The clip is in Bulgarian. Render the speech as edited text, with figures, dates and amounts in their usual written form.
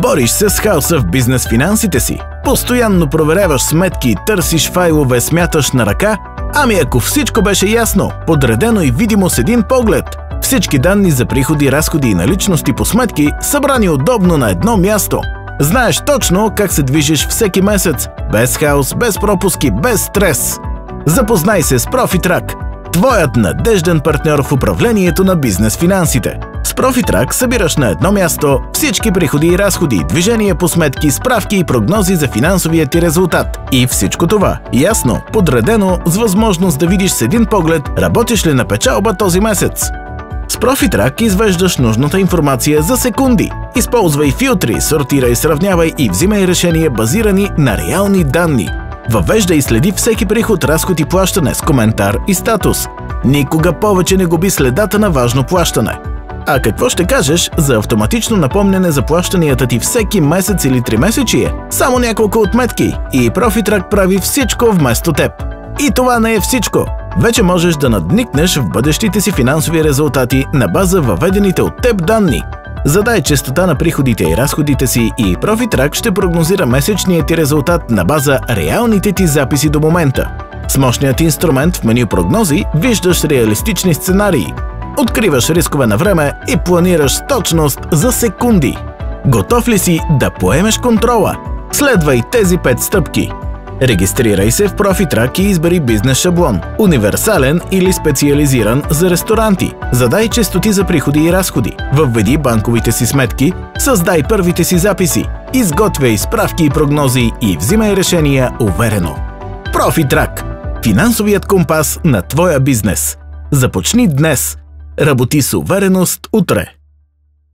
Бориш се с хаоса в бизнес финансите си? Постоянно проверяваш сметки, търсиш файлове, смяташ на ръка? Ами ако всичко беше ясно, подредено и видимо с един поглед. Всички данни за приходи, разходи и наличности по сметки, събрани удобно на едно място. Знаеш точно как се движиш всеки месец, без хаос, без пропуски, без стрес. Запознай се с ProfitTrack, твоят надежден партньор в управлението на бизнес финансите. С ProfitTrack събираш на едно място всички приходи и разходи, движения по сметки, справки и прогнози за финансовия ти резултат. И всичко това ясно, подредено, с възможност да видиш с един поглед работиш ли на печалба този месец. С ProfitTrack извеждаш нужната информация за секунди. Използвай филтри, сортирай, сравнявай и взимай решения базирани на реални данни. Въвеждай и следи всеки приход, разход и плащане с коментар и статус. Никога повече не губи следата на важно плащане. А какво ще кажеш за автоматично напомняне за плащанията ти всеки месец или тримесечие? Само няколко отметки и ProfitTrack прави всичко вместо теб. И това не е всичко. Вече можеш да надникнеш в бъдещите си финансови резултати на база въведените от теб данни. Задай честота на приходите и разходите си и ProfitTrack ще прогнозира месечният ти резултат на база реалните ти записи до момента. С мощният инструмент в меню прогнози виждаш реалистични сценарии. Откриваш рискове на време и планираш с точност за секунди. Готов ли си да поемеш контрола? Следвай тези 5 стъпки. Регистрирай се в ProfitTrack и избери бизнес шаблон, универсален или специализиран за ресторанти. Задай честоти за приходи и разходи, въведи банковите си сметки, създай първите си записи, изготвяй справки и прогнози и взимай решения уверено. ProfitTrack – финансовият компас на твоя бизнес. Започни днес. Работи с увереност утре.